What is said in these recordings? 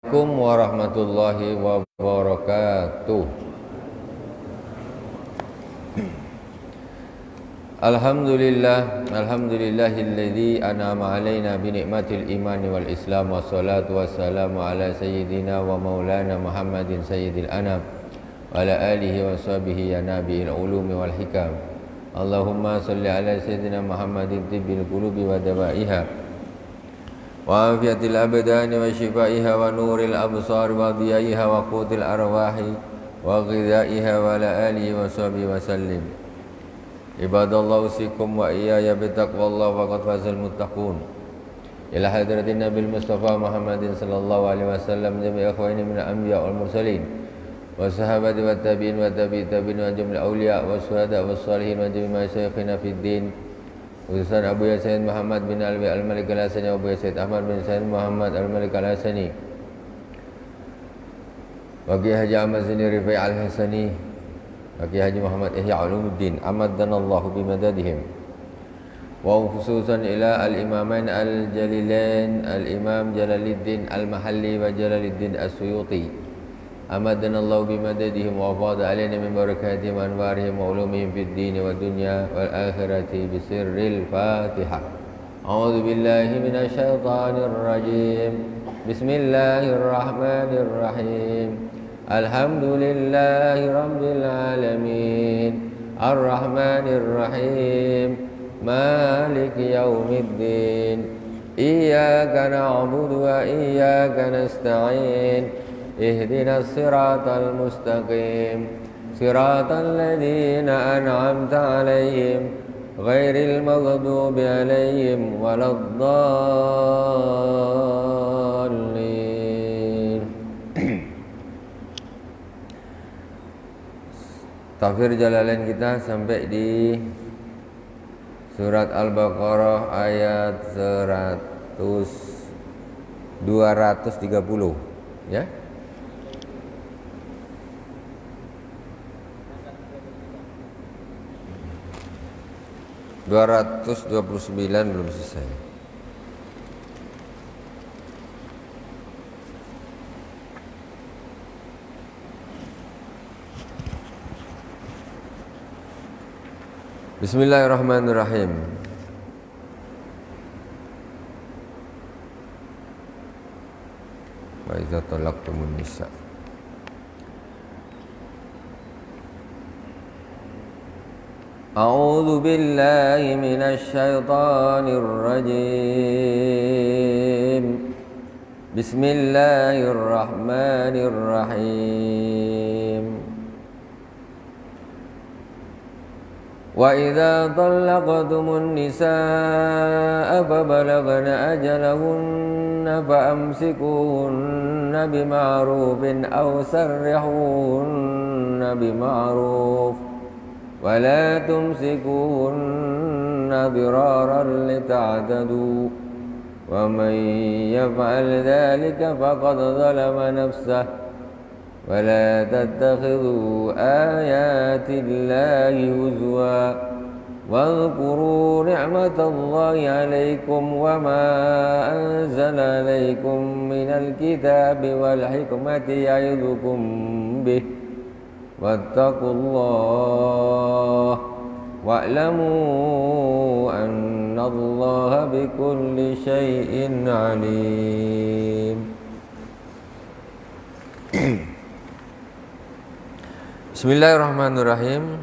Assalamualaikum warahmatullahi wabarakatuh. Alhamdulillahilladzi an'ama 'alaina bi ni'matil imani wal islam wassalatu wassalamu ala sayyidina wa maulana Muhammadin sayyidil anam wa ala alihi wa sahbihi ya nabiyil ulumi wal hikam. Allahumma shalli ala sayyidina Muhammadin tibbil qulubi wa dawaiha wa afiyatil abdani wa shifaiha wa nuril absar wa diyaiha wa qutil arwahi wa ghidaiha wa ala alihi wa sahbihi wa sallim. Ibadallah usikum wa iyaya bitaqwallah wa qad fazal muttaqun. Ila hadratin Nabil Mustafa Muhammadin sallallahu alaihi wasallam jami'a akhwani min al-anbiya wal mursalin wa sahabati wa tabi'in wa tabi'it tabi'in wa jumlah awliya wa syuhada wa salihin wa jami'a masyayikhina fid din. Utusan Abu Yasin Muhammad bin Alwi Al-Malik Al-Hasani, Abu Yasin Ahmad bin Said Muhammad Al-Malik Al-Hasani, Waqi Haji Ahmad Zini Rifai Al-Hasani, Waqi Haji Muhammad Ihya Ulumuddin Amaddanallahu bimadadihim. Wa khususan ila al-imamain al-jalilain al-imam Jalaluddin Al-Mahalli wa Jalaluddin As-Suyuti amaddanallahu bimadadihim wa fadha alaina min barakatihim wa anwarihim wa ulumihim fid dini wa dunya wal akhirati bisirril Fatihah. A'udzu billahi minasy syaithanir rajim. Bismillahirrahmanirrahim. Alhamdulillahi rabbil alamin. Arrahmanir rahim. Maliki yaumiddin. Iyyaka na'budu wa iyyaka nasta'in. اهدنا الصراط المستقيم صراط الذين أنعمت عليهم غير المغضوب عليهم ولا الضالين. Tafsir Jalalain kita sampai di surat Al-Baqarah ayat 230 ya. 229 belum selesai. Bismillahirrahmanirrahim. Wa idza talaqtumun nisa. A'udzu billahi minasy syaithanir rajim. Bismillahirrahmanirrahim. Wa idza talaqtumun nisaa fa balagna ajalahunna fa amsikuhunna bima'rufin aw sarrihuhunna bima'ruf ولا تمسكوهن ضرارا لتعتدوا ومن يفعل ذلك فقد ظلم نفسه ولا تتخذوا آيات الله هزوا واذكروا نعمة الله عليكم وما أنزل عليكم من الكتاب والحكمة يعظكم به wattaqullah wa'lamu annallaha bikulli syai'in alim. Bismillahirrahmanirrahim.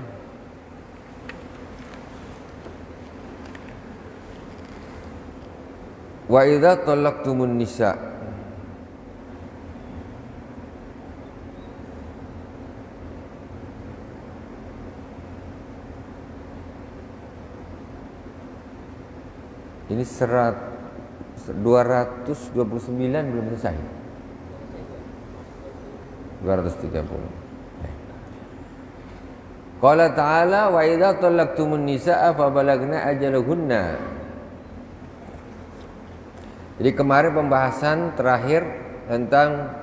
Wa idza talaqtumun nisa. Ini 229 belum selesai. 230. Qala ta'ala wa idza talaqtumun nisaa fa balagna ajalahunna. Jadi kemarin pembahasan terakhir tentang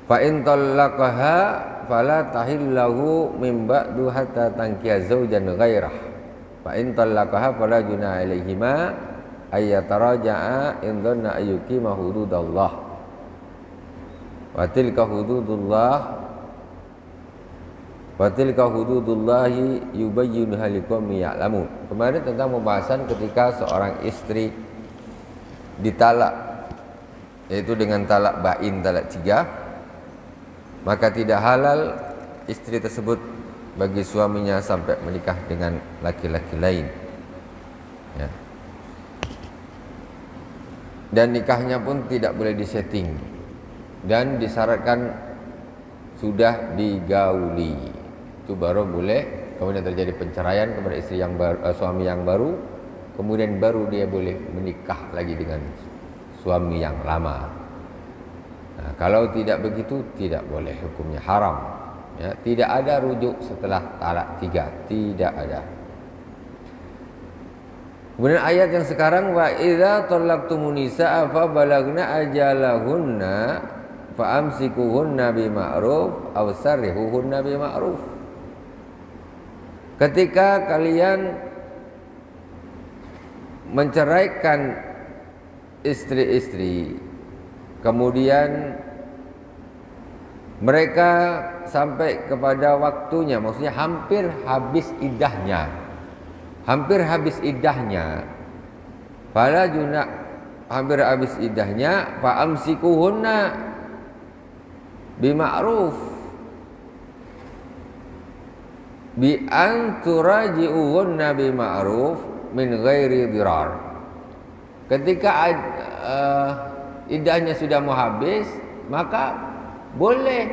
fa in talaqaha fala tahillahu min ba'du hatta tankiya zaujan ghairah. Fa in talaqaha fala junaha alaihima ayyataraja'a in dhanna ayyuqima hududallah wa tilka hududullahi yubayyinha liqaumin ya'lamun. Kemarin tentang pembahasan ketika seorang istri ditalak, yaitu dengan talak bain, talak 3, maka tidak halal istri tersebut bagi suaminya sampai menikah dengan laki-laki lain, ya. Dan nikahnya pun tidak boleh disetting dan disyaratkan sudah digauli, itu baru boleh. Kemudian terjadi penceraian kepada istri yang baru, suami yang baru, kemudian baru dia boleh menikah lagi dengan suami yang lama. Nah, kalau tidak begitu tidak boleh, hukumnya haram, ya. Tidak ada rujuk setelah talak 3, tidak ada. Kemudian ayat yang sekarang, wa idza talaqtumun nisaa fa balagna ajalahunna fa amsikuhunna bima'ruf aw sarrihuhunna bima'ruf. Ketika kalian menceraikan istri-istri, kemudian mereka sampai kepada waktunya, maksudnya hampir habis iddahnya, fala junah, hampir habis iddahnya, fa amsikuhunna bima'ruf, bi an turaji'uhunna bima'ruf min ghairi dirar. Ketika iddahnya sudah mau habis, maka boleh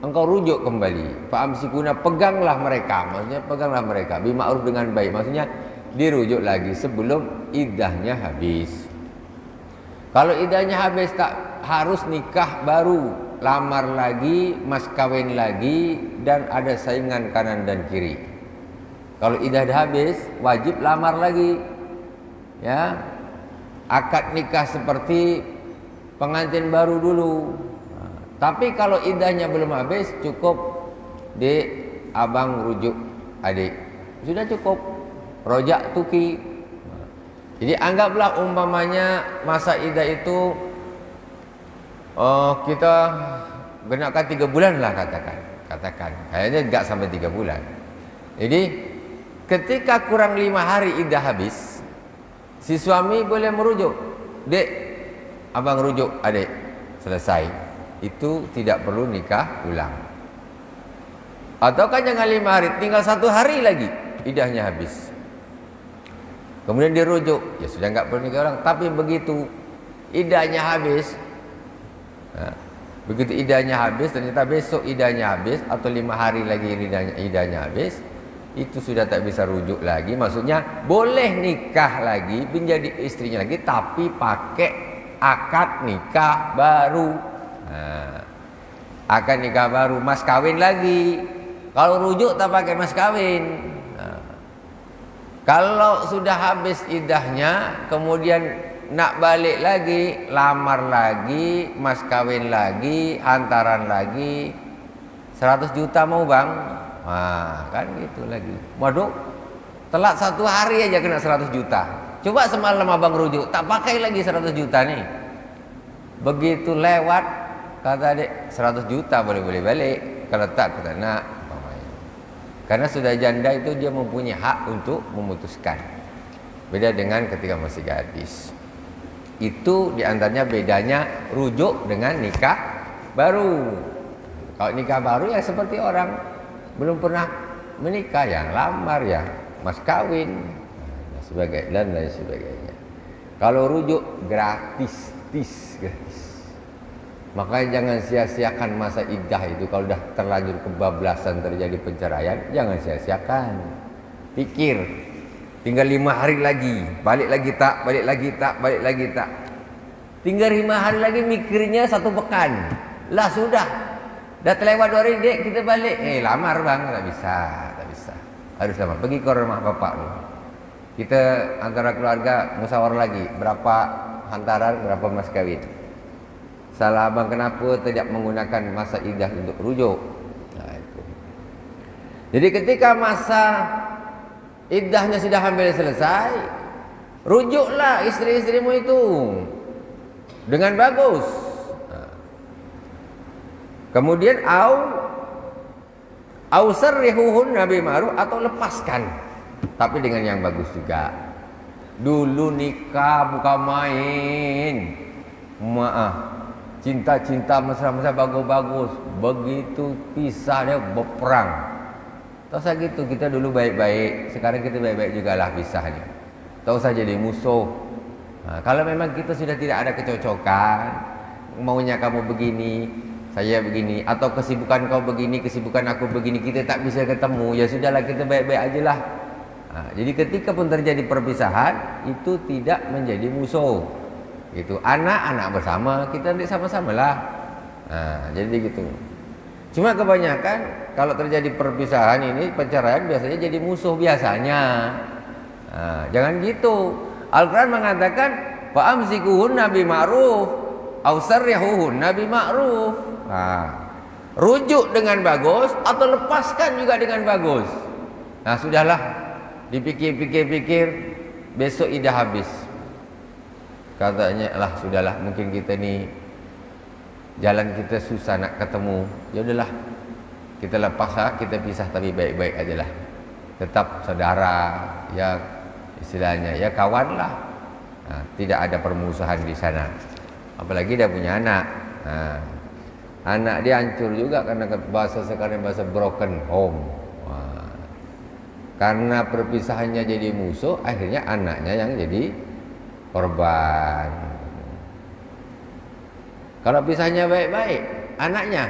engkau rujuk kembali. Fa amsikuna, peganglah mereka, maksudnya peganglah mereka bima'ruf, dengan baik, maksudnya dirujuk lagi sebelum iddahnya habis. Kalau iddahnya habis tak harus nikah baru, lamar lagi, mas kawin lagi, dan ada saingan kanan dan kiri. Kalau iddah dah habis, wajib lamar lagi, ya. Akad nikah seperti pengantin baru dulu. Tapi kalau iddahnya belum habis, cukup dek, abang rujuk adik, sudah cukup, rojak tuki. Jadi anggaplah umpamanya masa iddah itu kita gunakan 3 bulan lah, katakan kayaknya enggak sampai 3 bulan. Jadi ketika kurang 5 hari iddah habis, si suami boleh merujuk, dek, abang rujuk adik, selesai. Itu tidak perlu nikah ulang. Atau kan jangan 5 hari, tinggal 1 hari lagi iddahnya habis, kemudian dirujuk, ya sudah enggak perlu nikah ulang. Tapi begitu iddahnya habis, begitu iddahnya habis, ternyata besok iddahnya habis, atau 5 hari lagi iddahnya habis, itu sudah tak bisa rujuk lagi. Maksudnya boleh nikah lagi, menjadi istrinya lagi, tapi pakai akad nikah baru. Akad nikah baru, mas kawin lagi. Kalau rujuk tak pakai mas kawin. Kalau sudah habis iddahnya, kemudian nak balik lagi, lamar lagi, mas kawin lagi, hantaran lagi, 100 juta mau bang, kan gitu lagi. Waduh, telat 1 hari aja kena 100 juta. Coba semalam abang rujuk, tak pakai lagi 100 juta nih. Begitu lewat, kata adik, 100 juta boleh balik. Kalau tak, kata nak, karena sudah janda itu dia mempunyai hak untuk memutuskan. Beda dengan ketika masih gadis. Itu diantaranya bedanya rujuk dengan nikah baru. Kalau nikah baru ya seperti orang belum pernah menikah, yang lamar, ya mas kawin, dan lain sebagainya. Kalau rujuk gratis. Makanya jangan sia-siakan masa iddah itu. Kalau dah terlanjur kebablasan, terjadi penceraian, jangan sia-siakan. Pikir, tinggal 5 hari lagi, balik lagi tak. Tinggal 5 hari lagi, mikirnya 1 pekan. Lah sudah, dah terlewat 2 hari, dek kita balik. Lamar bang, tak bisa. Harus lamar, pergi ke rumah bapak lu. Kita antara keluarga musyawarah lagi, berapa hantaran, berapa mas kawin. Salah abang kenapa tidak menggunakan masa iddah untuk rujuk? Nah, itu. Jadi ketika masa iddahnya sudah hampir selesai, Rujuklah istri-istrimu itu dengan bagus. Kemudian au sarrihuhunna bil ma'ruf, atau lepaskan tapi dengan yang bagus juga. Dulu nikah bukan main. Maaf, cinta-cinta mesra-mesra bagus-bagus, begitu pisah dia berperang. Tak usah gitu, kita dulu baik-baik, sekarang kita baik-baik jugalah pisahnya. Tak usah jadi musuh. Kalau memang kita sudah tidak ada kecocokan, maunya kamu begini, saya begini, atau kesibukan kau begini, kesibukan aku begini, kita tak bisa ketemu, ya sudahlah, kita baik-baik ajalah. Jadi ketika pun terjadi perpisahan, itu tidak menjadi musuh. Itu anak-anak bersama, kita nanti sama-sama lah. Jadi gitu. Cuma kebanyakan kalau terjadi perpisahan ini, perceraian biasanya jadi musuh biasanya. Jangan gitu. Al-Quran mengatakan fa'amsikuhunna bima'ruf aw sarrihuhunna bima'ruf. Rujuk dengan bagus atau lepaskan juga dengan bagus. Sudahlah, dipikir-pikir, besok idah habis. Katanya lah, sudahlah, mungkin kita ni jalan kita susah nak ketemu. Ya udahlah, kita lepas, kita pisah tapi baik-baik ajalah. Tetap saudara, ya istilahnya, ya kawan lah. Tidak ada permusuhan di sana. Apalagi dia punya anak. Anak dia hancur juga karena bahasa sekarang, bahasa broken home. Karena perpisahannya jadi musuh, akhirnya anaknya yang jadi korban. Kalau pisahnya baik-baik, anaknya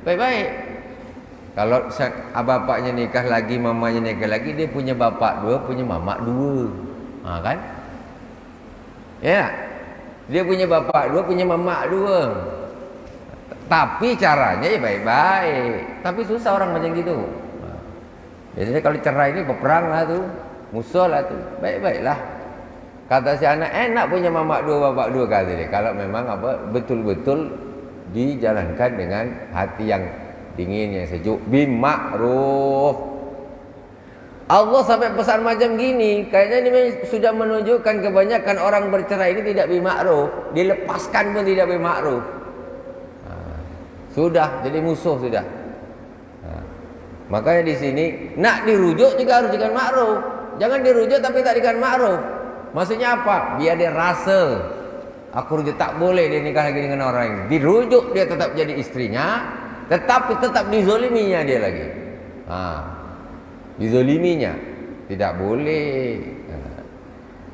baik-baik. Kalau bapaknya nikah lagi, mamanya nikah lagi, dia punya bapak dua, punya mamak dua. Kan? Ya, dia punya bapak dua, punya mamak dua. Tapi caranya ya baik-baik. Tapi susah orang macam gitu. Biasanya kalau cerai ini berperang lah tuh, musuh lah tuh. Baik-baiklah. Kata si anak, enak punya mamak dua, bapak dua, kata dia. Kalau memang betul-betul dijalankan dengan hati yang dingin, yang sejuk, bima'ruf. Allah sampai pesan macam gini, kayaknya ini sudah menunjukkan kebanyakan orang bercerai ini tidak bima'ruf. Dilepaskan pun tidak bima'ruf. Sudah jadi musuh sudah. Makanya di sini nak dirujuk juga harus dengan ma'ruf. Jangan dirujuk tapi tak dengan ma'ruf. Maksudnya apa? Biar dia rasa aku rujuk, tak boleh dia nikah lagi dengan orang lain. Dirujuk dia tetap jadi istrinya, tetapi tetap dizoliminya dia lagi. Dizoliminya tidak boleh.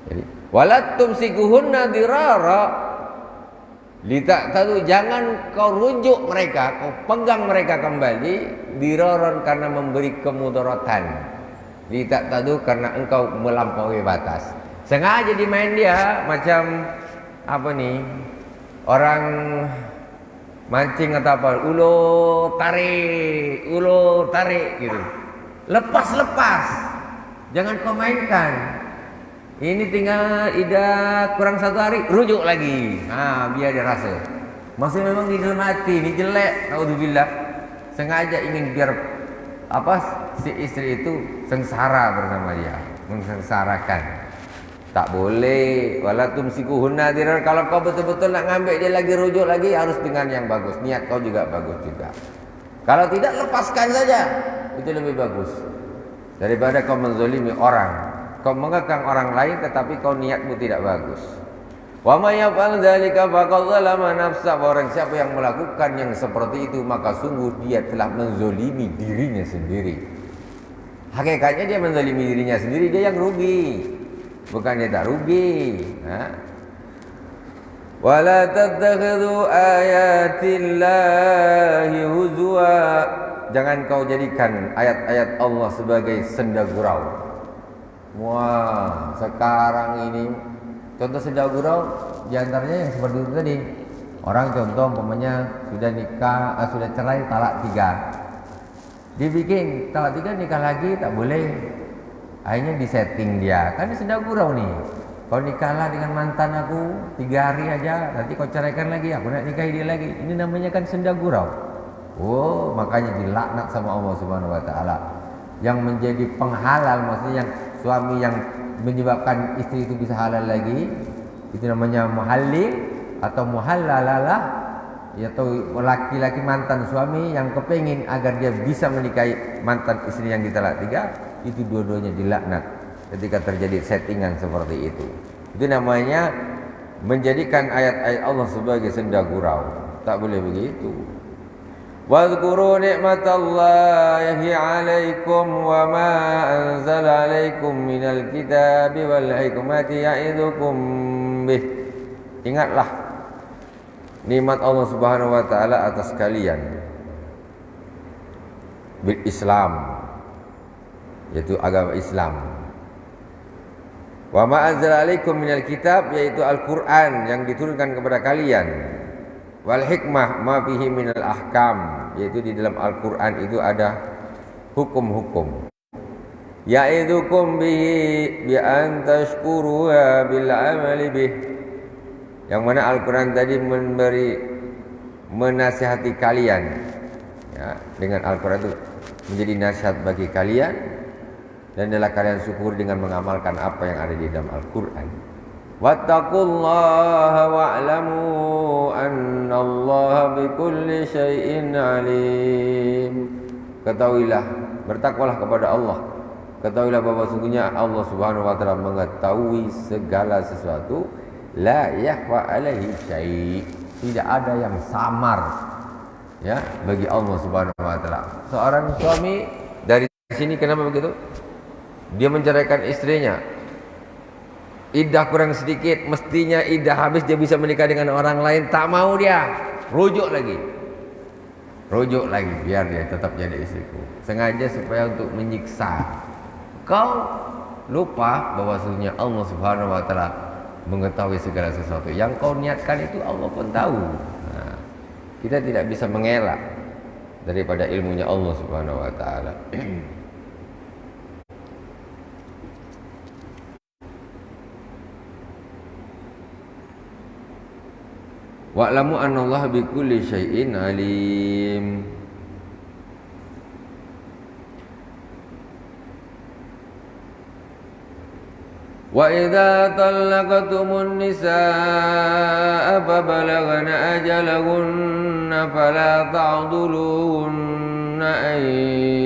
Jadi walat tumsikuhunna dirara, tahu, jangan kau rujuk mereka, kau pegang mereka kembali diraran karena memberi kemudaratan. Tahu, karena engkau melampaui batas. Sengaja dimain dia macam apa nih? Orang mancing atau apa? Ulur tarik gitu. Lepas. Jangan kau mainkan. Ini tinggal idah kurang 1 hari, rujuk lagi. Biar dia rasa. Maksudnya memang di dalam hati ini jelek, naudzubillah. Sengaja ingin biar si istri itu sengsara bersama dia, mengsengsarakan. Tak boleh. Walatum sikuhunna dirar. Kalau kau betul-betul nak ngambil dia lagi, rujuk lagi, harus dengan yang bagus. Niat kau juga bagus juga. Kalau tidak, lepaskan saja. Itu lebih bagus daripada kau menzalimi orang. Kau mengekang orang lain tetapi kau niatmu tidak bagus. Wa may yaf'al dzalika faqad zalama nafsa. Orang siapa yang melakukan yang seperti itu, maka sungguh dia telah menzalimi dirinya sendiri. Hakikatnya dia menzalimi dirinya sendiri, dia yang rugi, bukan dia tak rugi. Wala tattakhidhu ayatillahi huzwa. Jangan kau jadikan ayat-ayat Allah sebagai senda gurau. Wah, sekarang ini contoh senda gurau diantaranya yang seperti itu tadi. Orang contoh umpamanya sudah nikah, sudah cerai talak 3. Dibikin talak 3, nikah lagi tak boleh. Akhirnya disetting dia. Kan ini senda gurau nih. Kau nikahlah dengan mantan aku 3 hari aja, nanti kau ceraikan lagi, aku nak nikahi dia lagi. Ini namanya kan senda gurau. Makanya dilaknat sama Allah Subhanahu wa taala. Yang menjadi penghalal, maksudnya yang suami yang menyebabkan istri itu bisa halal lagi, itu namanya muhallil atau muhallalalah, atau laki-laki mantan suami yang kepingin agar dia bisa menikahi mantan istri yang ditalak 3, itu dua-duanya dilaknat ketika terjadi settingan seperti itu. Itu namanya menjadikan ayat-ayat Allah sebagai senda gurau. Tak boleh begitu. Wadhkuru ni'matallahi 'alaikum wa ma anzala 'alaikum minal kitabi wal hikmati ya'idukum bih. Ingatlah nikmat Allah Subhanahu wa taala atas kalian bil Islam, yaitu agama Islam. Wa ma anzala 'alaikum minal kitab, yaitu Al-Qur'an yang diturunkan kepada kalian. Wal hikmah ma fihi minal ahkam, yaitu di dalam Al-Qur'an itu ada hukum-hukum. Ya'idukum bihi bi an tashkuru bil amali bih. Yang mana Al-Qur'an tadi menasihati kalian, ya, dengan Al-Qur'an itu menjadi nasihat bagi kalian, dan adalah kalian syukur dengan mengamalkan apa yang ada di dalam Al-Qur'an. Wattaqullaha wa'lamu annallaha bikulli syai'in alim. Ketahuilah, bertakwalah kepada Allah. Ketahuilah bahwa sungguhnya Allah Subhanahu wa taala mengetahui segala sesuatu. La yakhfa alaihi syai'. Tidak ada yang samar, ya, bagi Allah Subhanahu wa taala. Seorang suami dari sini kenapa begitu? Dia menceraikan istrinya. Iddah kurang sedikit, mestinya iddah habis dia bisa menikah dengan orang lain, tak mau dia. Rujuk lagi, biar dia tetap jadi istriku. Sengaja supaya untuk menyiksa. Kau lupa bahwa sesungguhnya Allah Subhanahu wa taala mengetahui segala sesuatu. Yang kau niatkan itu Allah pun tahu. Nah, kita tidak bisa mengelak daripada ilmunya Allah Subhanahu wa taala. Wa'lamu annallaha bikulli syai'in alim. Wa idza talaqtumun nisaa fabalaghna ajalahunna fala ta'dhuluhunna an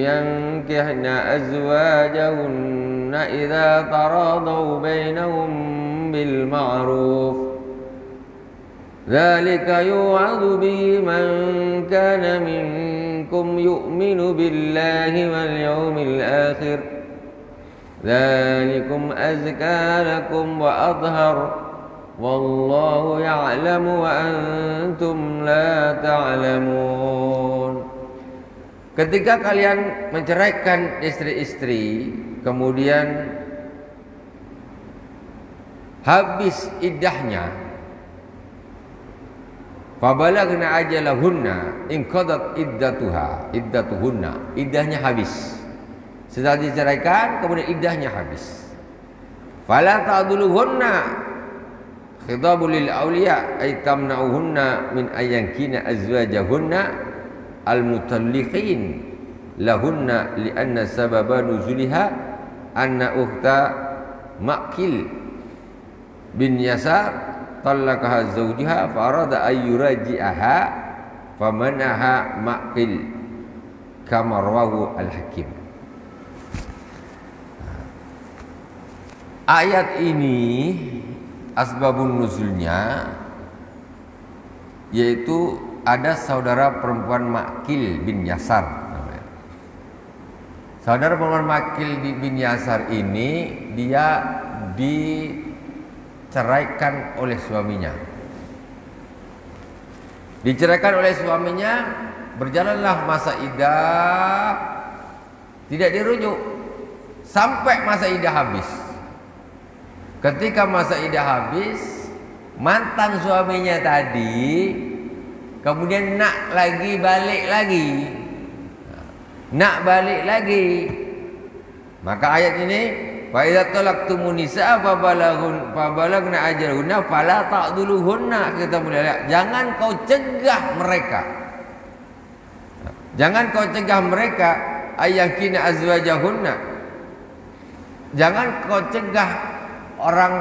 yankihna azwajahunna idza taradaw bainahum bil ma'ruf. Dzalika yu'adzu bihi man kana minkum yu'minu billahi wal yawmil akhir. Dzalikum azka lakum wa adhhar wallahu ya'lamu wa antum la ta'lamun. Ketika kalian menceraikan istri-istri, kemudian habis iddahnya, fabalaghna ajalahunna inqadat iddatuhunna, iddahnya habis. Setelah diceraikan kemudian iddahnya habis. Fala ta'dhuluhunna khitabul lil awliya ay tamna'uhunna min ayankina azwajahunna al-mutalliqin lahunna li'anna sababa nuzuliha anna ukhta Maqil bin Yasar talaqaha zawjiha fa arada ay yuraji'aha famanaha Maqil kama rawahu al-Hakim. Ayat ini asbabun nuzulnya yaitu ada saudara perempuan Maqil bin Yasar namanya. Saudara perempuan Maqil bin Yasar ini dia diceraikan oleh suaminya. Diceraikan oleh suaminya, berjalanlah masa iddah, tidak dirujuk sampai masa iddah habis. Ketika masa iddah habis, mantan suaminya tadi kemudian nak balik lagi. Maka ayat ini, fa idza talaqtumun nisaa fabalaghna ajalahunna fala ta'dhuluhunna, kita mulai lihat, jangan kau cegah mereka ayyakina azwajahunna, Jangan kau cegah orang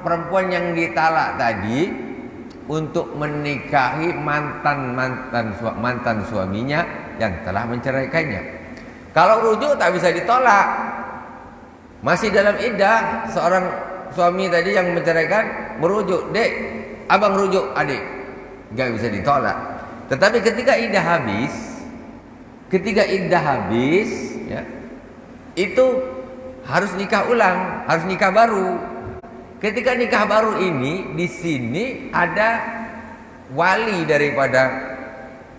perempuan yang ditalak tadi untuk menikahi mantan suaminya yang telah menceraikannya. Kalau rujuk tak bisa ditolak. Masih dalam iddah, seorang suami tadi yang menceraikan merujuk, "Dek, abang rujuk adik." Enggak bisa ditolak. Tetapi ketika iddah habis, ya, itu harus nikah ulang, harus nikah baru. Ketika nikah baru ini, di sini ada wali daripada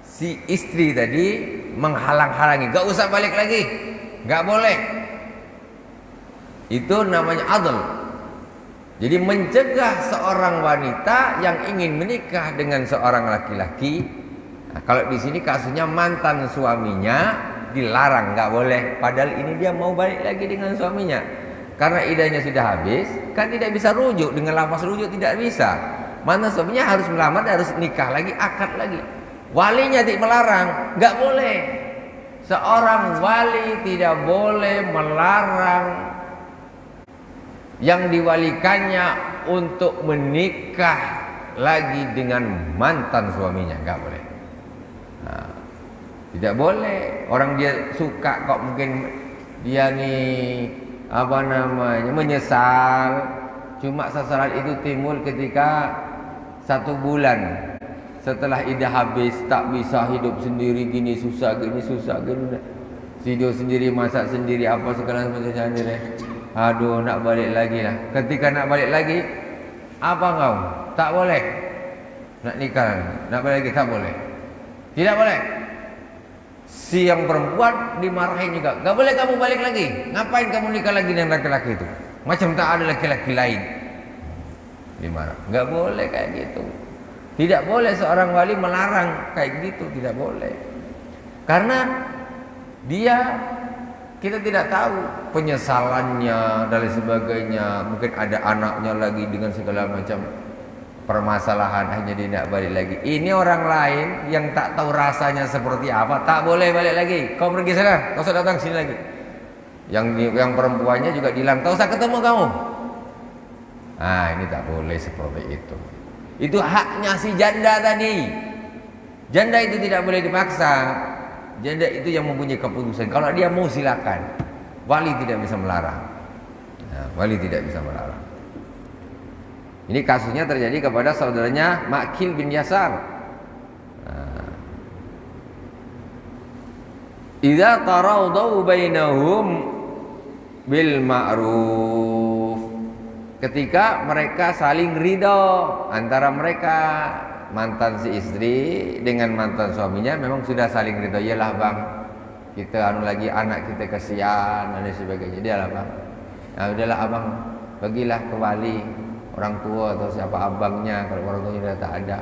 si istri tadi menghalang-halangi, gak usah balik lagi, gak boleh. Itu namanya adl. Jadi mencegah seorang wanita yang ingin menikah dengan seorang laki-laki. Nah, kalau di sini kasusnya mantan suaminya dilarang, nggak boleh. Padahal ini dia mau balik lagi dengan suaminya. Karena idahnya sudah habis, kan tidak bisa rujuk. Dengan lafaz rujuk tidak bisa. Mantan suaminya harus melamar, harus nikah lagi, akad lagi. Walinya tidak melarang, nggak boleh. Seorang wali tidak boleh melarang yang diwalikannya untuk menikah lagi dengan mantan suaminya, nggak boleh. Nah, tidak boleh. Orang dia suka kok, mungkin dia nih menyesal. Cuma sasaran itu timbul ketika 1 bulan setelah iddah habis, tak bisa hidup sendiri, gini susah gini. Tidur sendiri, masak sendiri, apa segala macam sendiri. Aduh, nak balik lagi lah. Ketika nak balik lagi, apa kau? Tak boleh. Nak nikah, nak balik lagi, tak boleh. Tidak boleh. Si yang perempuan dimarahin juga. Gak boleh kamu balik lagi. Ngapain kamu nikah lagi dengan laki-laki itu? Macam tak ada laki-laki lain. Dimarah. Gak boleh kayak gitu. Tidak boleh seorang wali melarang kayak gitu. Tidak boleh. Karena dia, kita tidak tahu penyesalannya dan lain sebagainya. Mungkin ada anaknya lagi dengan segala macam permasalahan, hanya dia tidak balik lagi. Ini orang lain yang tak tahu rasanya seperti apa, tak boleh balik lagi. Kau pergi sana, kau usah datang sini lagi. Yang perempuannya juga bilang, tak usah ketemu kamu. Ah, ini tak boleh seperti itu. Itu haknya si janda tadi. Janda itu tidak boleh dipaksa. Janda itu yang mempunyai keputusan. Kalau dia mau silakan. Wali tidak bisa melarang. Nah, wali tidak bisa melarang. Ini kasusnya terjadi kepada saudaranya Ma'kil bin Yasar. Idza tarawdaw bainahum bil ma'ruf. Ketika mereka saling ridho antara mereka, mantan si istri dengan mantan suaminya memang sudah saling ridho. Iyalah bang, kita lagi anak kita kasihan dan sebagainya. Dialah bang. Nah udahlah abang, bagilah ke wali, orang tua atau siapa abangnya, kalau orang tuanya sudah tak ada,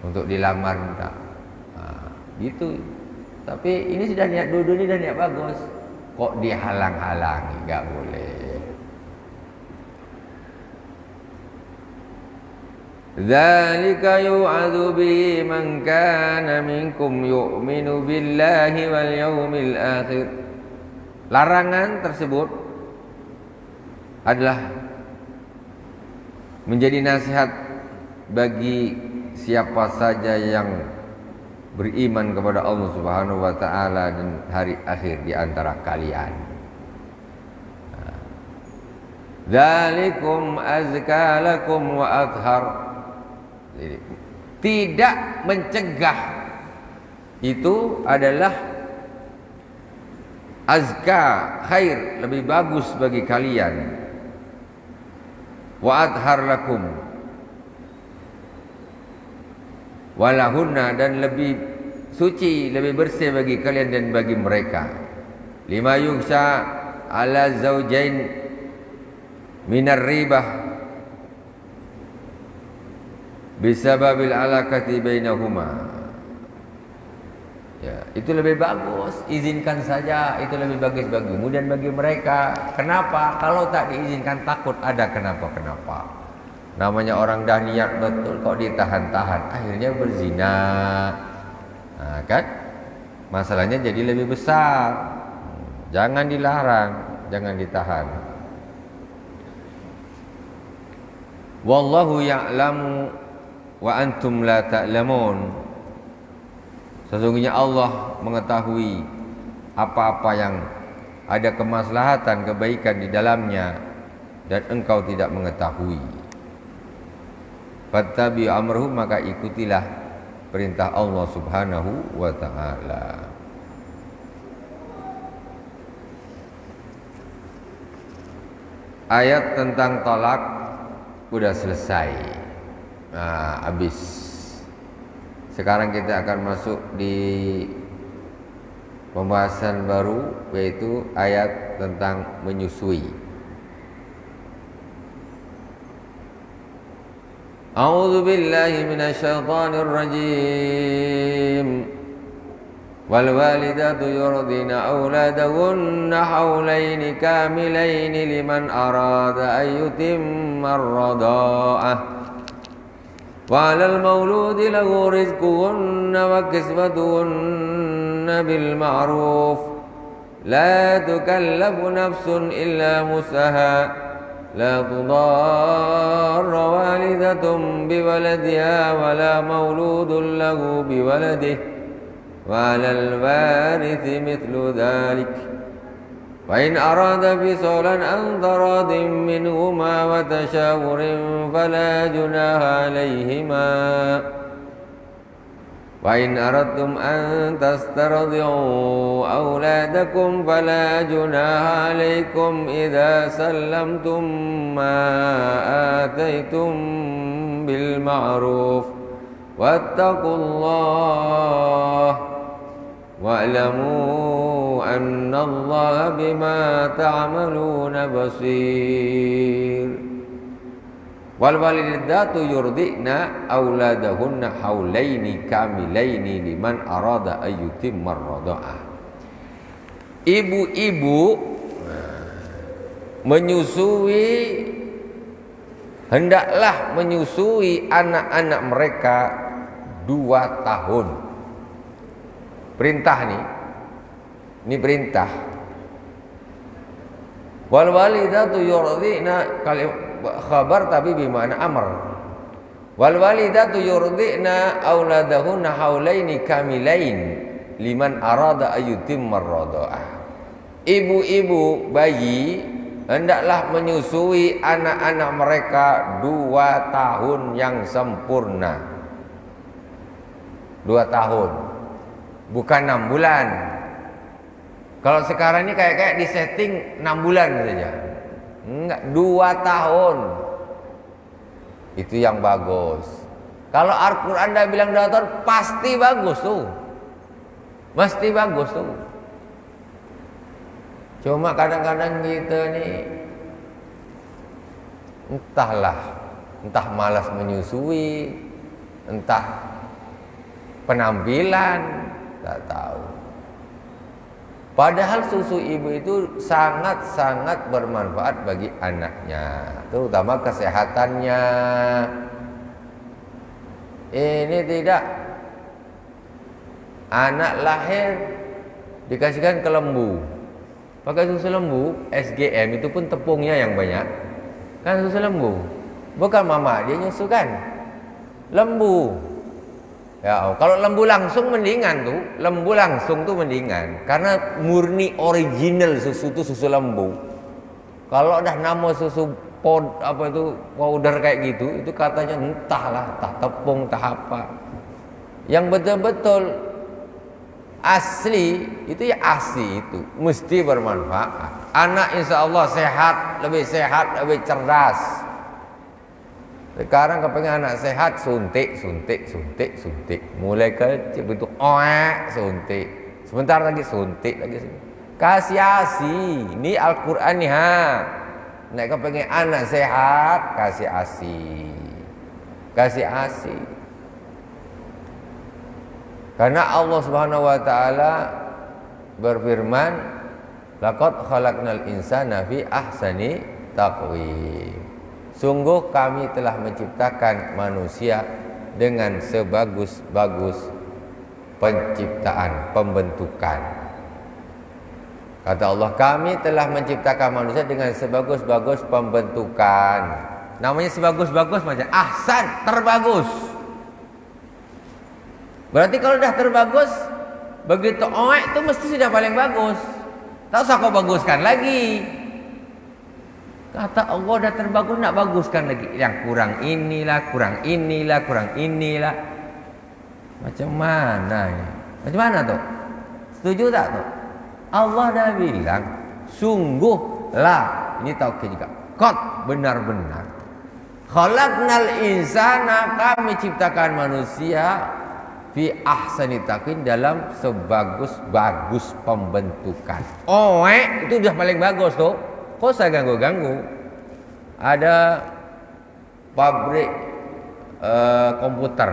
untuk dilamar minta. Nah, gitu. Tapi ini sudah niat dulu, ini sudah niat bagus. Kok dihalang-halangi? Gak boleh. Dzalika yu'adzu bihi man kana minkum yu'minu billahi wal yawmil akhir. Larangan tersebut adalah menjadi nasihat bagi siapa saja yang beriman kepada Allah Subhanahu wa taala dan hari akhir di antara kalian. Dzalikum azka lakum wa athhar. Tidak mencegah itu adalah azka, khair, lebih bagus bagi kalian. Wa athhar lakum walahunna, dan lebih suci, lebih bersih bagi kalian dan bagi mereka. Lima yuksha ala zaujain minar ribah bisababil alaqati bainahuma. Ya, itu lebih bagus. Izinkan saja, itu lebih bagus bagimu dan bagi mereka. Kenapa? Kalau tak diizinkan takut ada kenapa-kenapa. Namanya orang dah niat betul kok ditahan-tahan, akhirnya berzina. Nah, kan? Masalahnya jadi lebih besar. Jangan dilarang, jangan ditahan. Wallahu ya'lamu wa antum la ta'lamun. Sesungguhnya Allah mengetahui apa-apa yang ada kemaslahatan, kebaikan di dalamnya dan engkau tidak mengetahui. Fattabi amruhu, maka ikutilah perintah Allah Subhanahu wa ta'ala. Ayat tentang talak udah selesai. Nah, habis. Sekarang kita akan masuk di pembahasan baru, yaitu ayat tentang menyusui. A'udzu billahi minasyaitonir rajim. Wal walidatu yurdina auladahunna haulaini kamilaini liman arada an yutimma ar-rada'ah. Wa 'alal mauludi lahu rizquhunna wa kiswatuhunna bil ma'ruf. La tukallafu nafsun illa wus'aha. La tudarra walidatun biwaladiha wa la mauludun lahu biwaladihi. وعلى الوارث مثل ذلك وإن أراد فصالا عن تراض منهما وتشاور فلا جناح عليهما وإن أردتم أن تسترضعوا أولادكم فلا جناح عليكم إذا سلمتم ما آتيتم بالمعروف واتقوا الله wa'lamu annallaha bima ta'maluna basir. Wal walidatu yurdi'na auladahunna haulaini kamilaini liman arada ayyutimmar rada'ah. Ibu-ibu hendaklah menyusui anak-anak mereka 2 tahun. Perintah nih. Ini perintah. Wal walidatu yurdi'na, khabar tapi bimana amr. Wal walidatu yurdi'na auladahunna haulaini kamilain liman arada ayyutimmar rada'ah. Ibu-ibu bayi hendaklah menyusui anak-anak mereka 2 tahun yang sempurna. 2 tahun. Bukan 6 bulan. Kalau sekarang ini kayak disetting 6 bulan saja. Enggak, 2 tahun. Itu yang bagus. Kalau Al-Quran dah bilang 2 tahun, pasti bagus tuh. Mesti bagus tuh. Cuma kadang-kadang kita nih entah malas menyusui, entah penampilan, tak tahu. Padahal susu ibu itu sangat-sangat bermanfaat bagi anaknya, terutama kesehatannya. Ini tidak, anak lahir dikasihkan ke lembu, pakai susu lembu, SGM itu pun tepungnya yang banyak. Kan susu lembu, bukan mama dia nyusu kan, lembu. Ya, kalau lembu langsung mendingan tuh, lembu langsung tuh mendingan, karena murni original susu tuh susu lembu. Kalau udah nama susu powder kayak gitu, itu katanya entahlah, entah tepung, entah apa. Yang betul-betul asli itu ya asli itu mesti bermanfaat. Anak insya Allah sehat, lebih cerdas. Sekarang kepengen anak sehat, suntik. Mulai kecil bentuk suntik. Sebentar lagi suntik lagi. Kasih ASI. Ini Al-Quran nih Nek kepengen anak sehat, kasih ASI. Karena Allah Subhanahu wa taala berfirman, laqad khalaqnal insana fi ahsani taqwim. Sungguh kami telah menciptakan manusia dengan sebagus-bagus penciptaan, pembentukan. Kata Allah, kami telah menciptakan manusia dengan sebagus-bagus pembentukan. Namanya sebagus-bagus macam ahsan, terbagus. Berarti kalau udah terbagus, begitu oek itu mesti sudah paling bagus. Tak usah kau baguskan lagi. Kata Allah udah terbagus, nak baguskan lagi. Yang kurang inilah, kurang inilah, kurang inilah. Macam mana ya? Macam mana tuh? Setuju tak tuh? Allah dah bilang, sungguhlah. Ini tauhid juga. Qad, benar-benar. Khalaqnal insana, kami ciptakan manusia fi ahsani taqwim, dalam sebagus-bagus pembentukan. Itu udah paling bagus tuh. Kok saya ganggu-ganggu? Ada pabrik komputer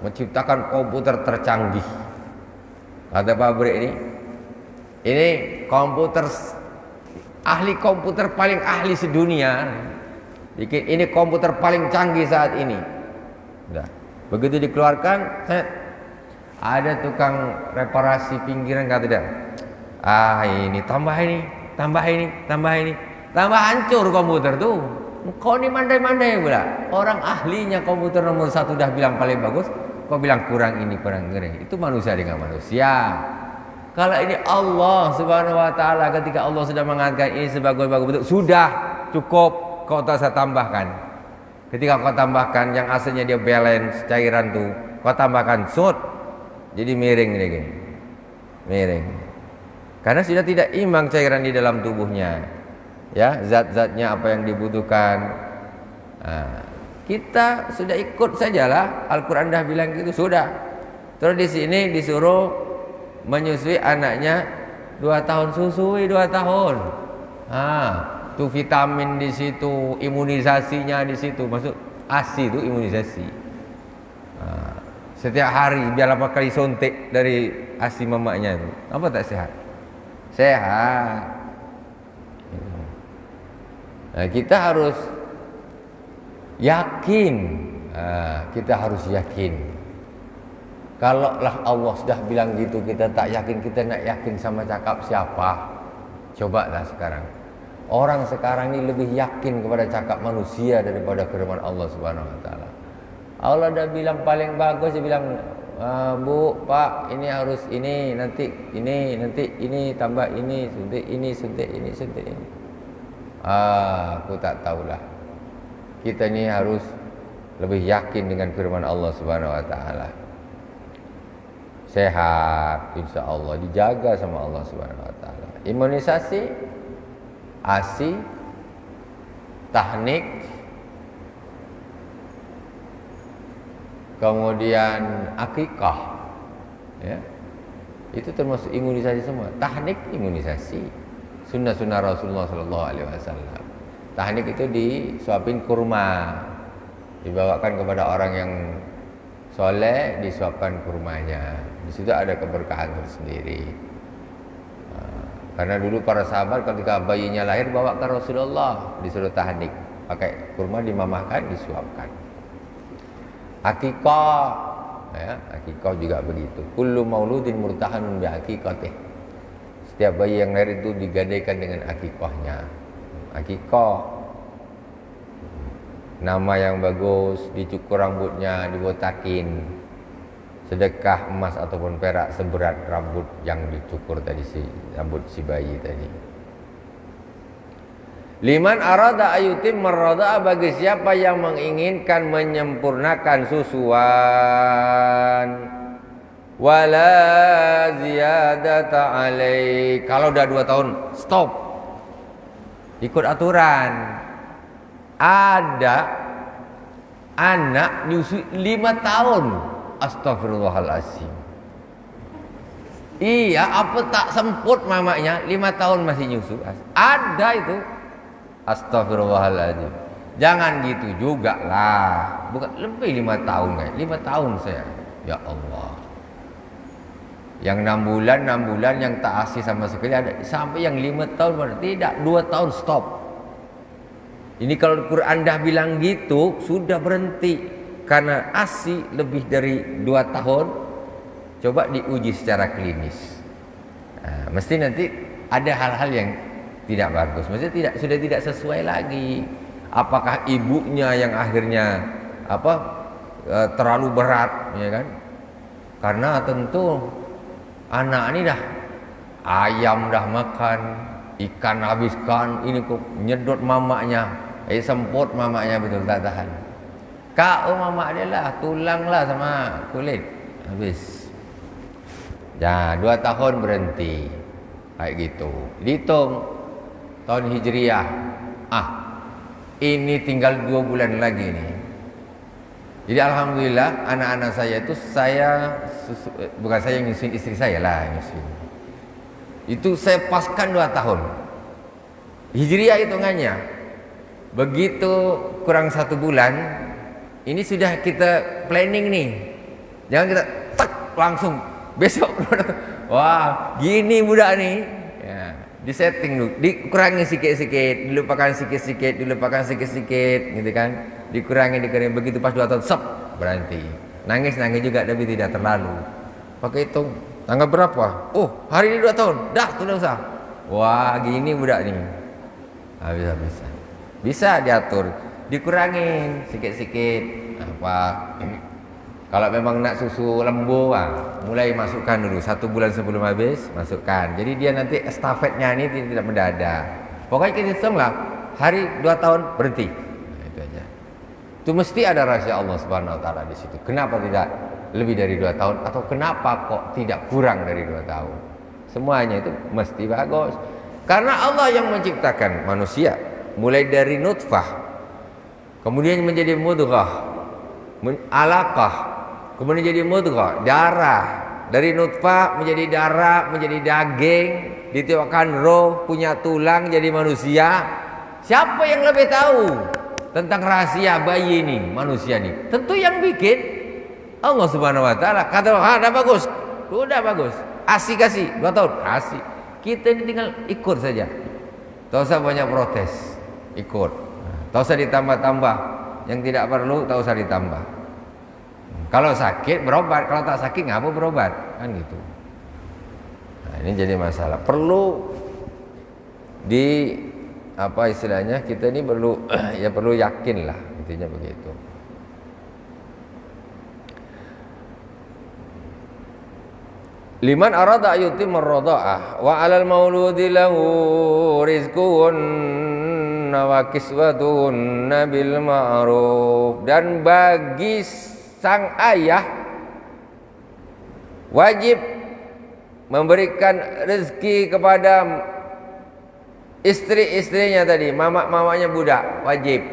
menciptakan komputer tercanggih. Kata pabrik ini komputer, ahli komputer paling ahli sedunia. Bikin ini komputer paling canggih saat ini. Udah. Begitu dikeluarkan, ada tukang reparasi pinggiran kata dia, ini tambah ini, tambah ini, tambah ini, tambah hancur komputer tuh. Kau ini mandai-mandai pula. Orang ahlinya komputer nomor 1 dah bilang paling bagus, kau bilang kurang ini, kurang ini. Itu manusia dengan manusia. Kalau ini Allah Subhanahu Wa Taala, ketika Allah sudah mengatakan ini sebagus-bagus bentuk, sudah cukup, kau tak usah tambahkan. Ketika kau tambahkan yang asalnya dia balance cairan tuh, kau tambahkan sud, jadi miring ini, miring. Karena sudah tidak imbang cairan di dalam tubuhnya, ya, zat-zatnya apa yang dibutuhkan. Kita sudah ikut sajalah. Al-Quran dah bilang gitu, sudah. Terus di sini disuruh menyusui anaknya 2 tahun, susui 2 tahun. Tuh vitamin di situ, imunisasinya di situ, maksud ASI itu imunisasi. Setiap hari biar apa kali suntik dari ASI mamanya itu, apa tak sehat? Sehat. Nah, kita harus yakin. Kita harus yakin. Kalaulah Allah sudah bilang gitu, kita tak yakin, kita nak yakin sama cakap siapa? Cobalah sekarang. Orang sekarang ini lebih yakin kepada cakap manusia daripada firman Allah Subhanahu Wa Taala. Allah dah bilang paling bagus, dia bilang, Bu, Pak, ini harus ini, nanti ini, tambah ini, suntik ini, suntik ini, suntik ini. Aku tak tahulah. Kita ni harus lebih yakin dengan firman Allah Subhanahu Wa Taala. Sehat, insya Allah, dijaga sama Allah Subhanahu Wa Taala. Imunisasi, ASI, tahnik, kemudian akikah, ya, itu termasuk imunisasi semua. Tahnik imunisasi, sunnah-sunnah Rasulullah Sallallahu Alaihi Wasallam. Tahnik itu disuapin kurma, dibawakan kepada orang yang soleh, disuapkan kurmanya. Di situ ada keberkahan tersendiri. Karena dulu para sahabat ketika bayinya lahir bawa ke Rasulullah, disuruh tahnik, pakai kurma dimamahkan, disuapkan. Akikah, ya, akikah juga begitu. Kullu mauludin murtahanun bi akikatih. Setiap bayi yang lahir itu digadaikan dengan akikahnya. Akikah, nama yang bagus, dicukur rambutnya, dibotakin. Sedekah emas ataupun perak seberat rambut yang dicukur tadi, rambut si bayi tadi. Liman arada ayutim marada, bagi siapa yang menginginkan menyempurnakan susuan, wala ziyadata alaih. Kalau udah 2 tahun stop, ikut aturan. Ada anak nyusu 5 tahun, astagfirullahaladzim. Iya, apa tak semput mamanya 5 tahun masih nyusu. Ada itu. Astagfirullahaladzim. Jangan gitu juga lah. Bukan lebih 5 tahun kan? 5 tahun saya. Ya Allah. Yang 6 bulan yang tak ASI sama sekali ada. Sampai yang 5 tahun tidak, 2 tahun stop. Ini kalau Quran dah bilang gitu, sudah berhenti. Karena ASI lebih dari 2 tahun, coba diuji secara klinis. Mesti nanti ada hal-hal yang tidak bagus. Maksudnya sudah tidak sesuai lagi. Apakah ibunya yang akhirnya terlalu berat, ya kan? Karena tentu anak ini dah ayam dah makan, ikan habiskan, ini kok nyedot mamaknya, semput mamaknya betul tak tahan. Kau mamak dia lah, tulang lah sama kulit, habis. Ya 2 tahun berhenti, kayak gitu. Dihitung tahun Hijriah, ini tinggal 2 bulan lagi nih. Jadi alhamdulillah anak-anak saya itu bukan saya yang nyusuin, istri saya lah yang nyusuin. Itu saya paskan 2 tahun. Hijriah hitungannya. Begitu kurang 1 bulan, ini sudah kita planning nih. Jangan kita langsung besok. Wah, gini budak nih. Ya, disetting dulu, dikurangi sikit-sikit, dilupakan sikit-sikit, gitu kan. Dikurangi. Begitu pas 2 tahun, berhenti. Nangis juga tapi tidak terlalu. Pakai hitung, tanggal berapa? Oh, hari ini 2 tahun. Dah, sudah usah. Wah, gini budak nih. Habis-habisan. Bisa diatur, dikurangin sikit-sikit. Kalau memang nak susu lembu, mulai masukkan dulu 1 bulan sebelum habis, masukkan. Jadi dia nanti estafetnya ini tidak mendadak. Pokoknya kita hitung lah, hari 2 tahun berhenti. Itu aja. Itu mesti ada rahasia Allah Subhanahu Wa Taala di situ. Kenapa tidak lebih dari 2 tahun? Atau kenapa kok tidak kurang dari 2 tahun? Semuanya itu mesti bagus. Karena Allah yang menciptakan manusia, mulai dari nutfah, kemudian menjadi mudghah, alaqah, kemudian jadi mudghah, darah, dari nutfah menjadi darah, menjadi daging, ditiupkan roh, punya tulang, jadi manusia. Siapa yang lebih tahu tentang rahasia bayi ini, manusia ini? Tentu yang bikin Allah Subhanahu Wa Taala. Kata, dah bagus, sudah bagus, kasih 2 tahun, kasih. Kita ini tinggal ikut saja, tak usah banyak protes, ikut, tak usah ditambah-tambah, yang tidak perlu tak usah ditambah. Kalau sakit berobat, kalau tak sakit ngapa berobat, kan gitu. Nah, ini jadi masalah. Perlu istilahnya kita ini perlu perlu yakin lah, intinya begitu. Liman arada yutimur radha'ah wa 'alal mauludi lahu rizquhun wa kiswatuhun bil ma'ruf. Dan bagi sang ayah wajib memberikan rezeki kepada istri-istrinya tadi, mamak-mamaknya budak, wajib.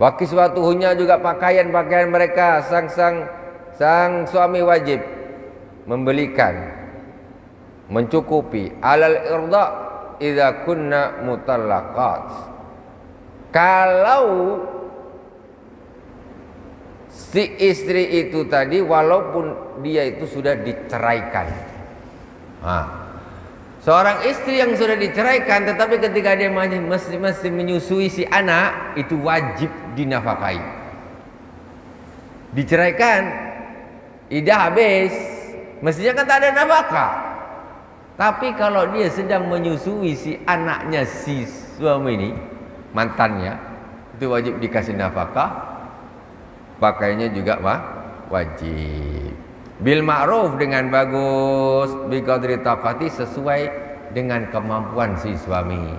Wa kiswatuhunnya juga pakaian-pakaian mereka, sang suami wajib membelikan, mencukupi. Alal irda idza kunna mutallaqat. Kalau si istri itu tadi walaupun dia itu sudah diceraikan. Seorang istri yang sudah diceraikan tetapi ketika dia masih menyusui si anak, itu wajib dinafkahi. Diceraikan, idah habis, mestinya kan tak ada nafkah. Tapi kalau dia sedang menyusui si anaknya si suami ini, mantannya, itu wajib dikasih nafkah. Pakainya juga wajib. Bil ma'ruf, dengan bagus, bi qadri taqati, sesuai dengan kemampuan si suami.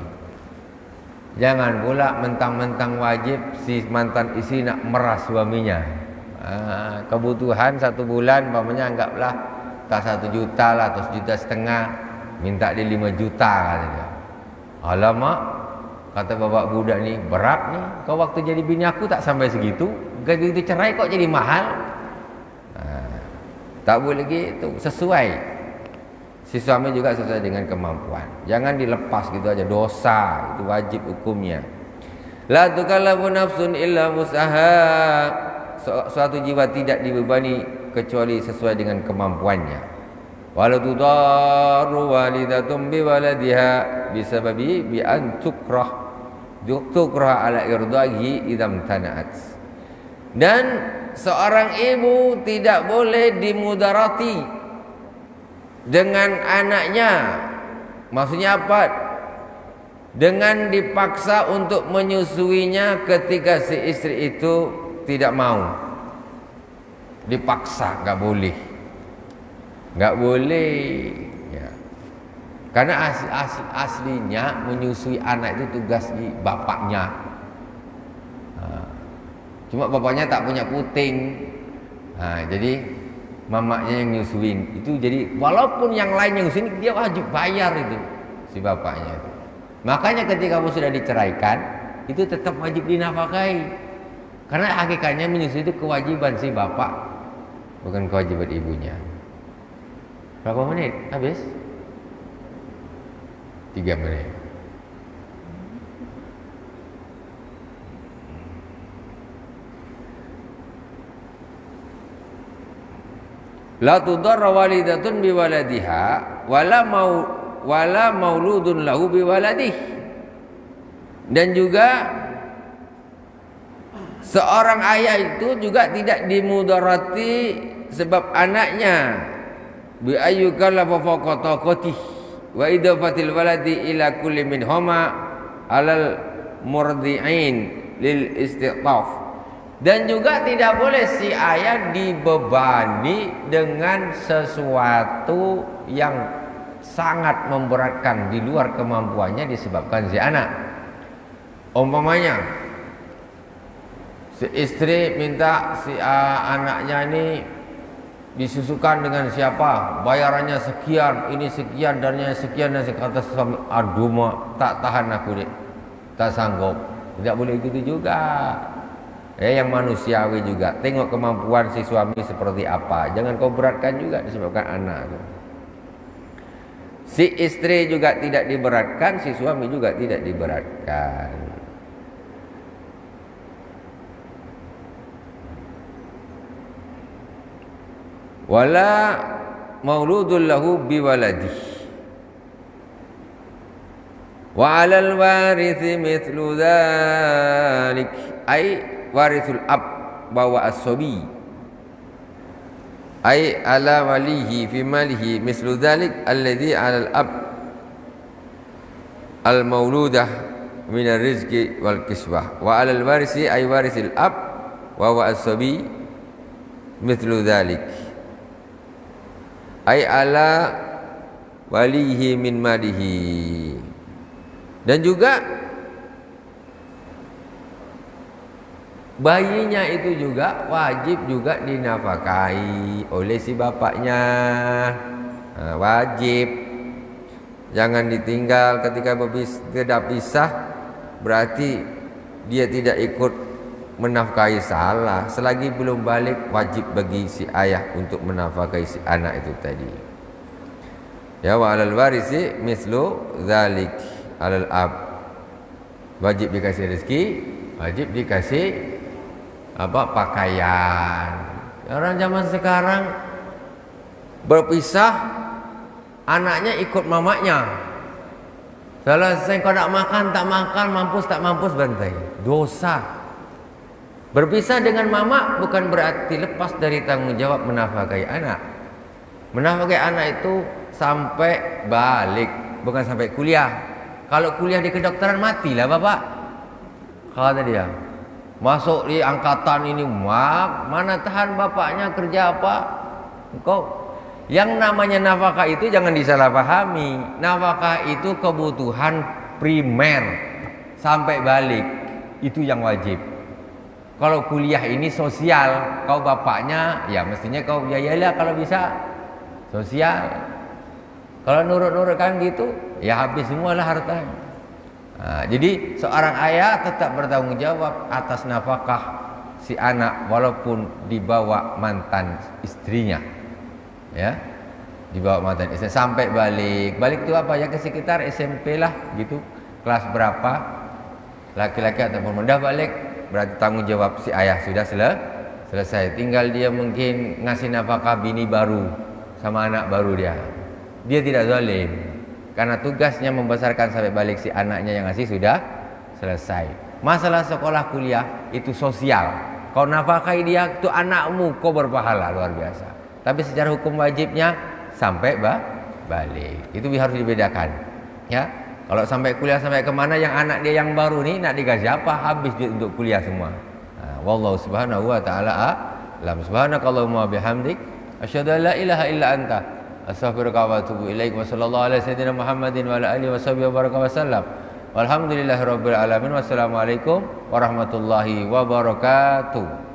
Jangan pula mentang-mentang wajib si mantan istri nak meras suaminya. Kebutuhan 1 bulan, umpamanya anggaplah tak 1 juta lah atau 1,5 juta, minta dia 5 juta katanya. Alamak, kata bapak budak ni, berat ni, kau waktu jadi bini aku tak sampai segitu, begitu cerai kok jadi mahal. Tak boleh gitu, sesuai. Si suami juga sesuai dengan kemampuan. Jangan dilepas gitu aja, dosa, itu wajib hukumnya. La tukallafu nafsun illa wus'aha. Suatu jiwa tidak dibebani kecuali sesuai dengan kemampuannya. Walau tudarru walidatun bi waladiha bisababi bi an tukrah ala irdahi idam tana'at. Dan seorang ibu tidak boleh dimudarati dengan anaknya. Maksudnya apa? dengan dipaksa untuk menyusuinya ketika si istri itu tidak mau. Dipaksa, nggak boleh. Nggak boleh. Ya. Karena aslinya menyusui anak itu tugas di bapaknya. Cuma bapaknya tak punya puting. Jadi mamanya yang nyusuin. Itu jadi walaupun yang lain yang nyusuin, dia wajib bayar itu si bapaknya itu. Makanya ketika kamu sudah diceraikan, itu tetap wajib dinafkahi. Karena hakikatnya menyusui itu kewajiban si bapak, bukan kewajiban ibunya. Berapa menit? Habis? 3 menit. La tudarra walidatun biwaladiha wala mauludun lahu biwaladih. Dan juga seorang ayah itu juga tidak dimudarati sebab anaknya bi ayyukallafa fawqa taqatih wa idafatil waladi ila kulli minhuma alal murdi'in lil istiqaf. Dan juga tidak boleh si ayah dibebani dengan sesuatu yang sangat memberatkan di luar kemampuannya disebabkan si anak. Umpamanya si istri minta si anaknya ini disusukan dengan siapa, bayarannya sekian, ini sekian, dannya sekian, dan kata suami, aduh tak tahan aku deh, tak sanggup. Tidak boleh gitu juga. Yang manusiawi juga. Tengok kemampuan si suami seperti apa. Jangan kau beratkan juga disebabkan anak. Si istri juga tidak diberatkan, si suami juga tidak diberatkan. Wala mauludun lahu biwaladih. Wa 'alal warithi mithlu dzalik. Warithul ab bawa as-sabi ay ala walihi fi malihi mislu dhalik alladhi ala al-ab al-mauludah min ar-rizqi wal kiswah wa ala al-warisi ay warisil ab wa huwa as-sabi mislu dhalik ay ala walihi min malihi. Dan juga bayinya itu juga wajib juga dinafkahi oleh si bapaknya. Wajib. Jangan ditinggal ketika tidak pisah, berarti dia tidak ikut menafkahi, salah. Selagi belum balik, wajib bagi si ayah untuk menafkahi si anak itu tadi. Ya, wa alal warisi mislu dzalik alal ab. Wajib dikasih rezeki, wajib dikasih pakaian. Orang zaman sekarang berpisah, anaknya ikut mamanya. Selesai kau tak makan, mampus tak mampus, bantai. Dosa. Berpisah dengan mama bukan berarti lepas dari tanggung jawab menafkahi anak. Menafkahi anak itu sampai balik, bukan sampai kuliah. Kalau kuliah di kedokteran matilah bapak. Kata dia, masuk di angkatan ini, mana tahan bapaknya kerja apa? Engkau yang namanya nafkah itu jangan disalahpahami. Nafkah itu kebutuhan primer sampai balik, itu yang wajib. Kalau kuliah ini sosial, kau bapaknya ya mestinya kau biayalah kalau bisa sosial. Kalau nurut-nurut kan gitu, ya habis semualah hartanya. Jadi seorang ayah tetap bertanggung jawab atas nafkah si anak walaupun dibawa mantan istrinya. Ya. Dibawa mantan istri sampai balik. Balik itu apa ya, ke sekitar SMP lah gitu. Kelas berapa? Laki-laki ataupun muda balik, berarti tanggung jawab si ayah sudah selesai. Tinggal dia mungkin ngasih nafkah bini baru sama anak baru dia. Dia tidak zalim. Karena tugasnya membesarkan sampai balik si anaknya yang ngasih sudah selesai. Masalah sekolah kuliah itu sosial. Kau nafkahi dia, itu anakmu, kau berpahala luar biasa. Tapi secara hukum wajibnya sampai balik. Itu harus dibedakan. Ya, Kalau sampai kuliah sampai kemana, yang anak dia yang baru ni nak digaji apa? Habis duit untuk kuliah semua. Wallahu subhanahu wa ta'ala a'lam. Subhanakallahumma bihamdik asyhadu an la ilaha illa anta astaghfiruka wa atubu ilaik. Wa sallallahu ala sayyidina Muhammadin wa ala alihi washabihi wa baraka wasallam. Walhamdulillahirabbil alamin. Wassalamualaikum warahmatullahi wabarakatuh.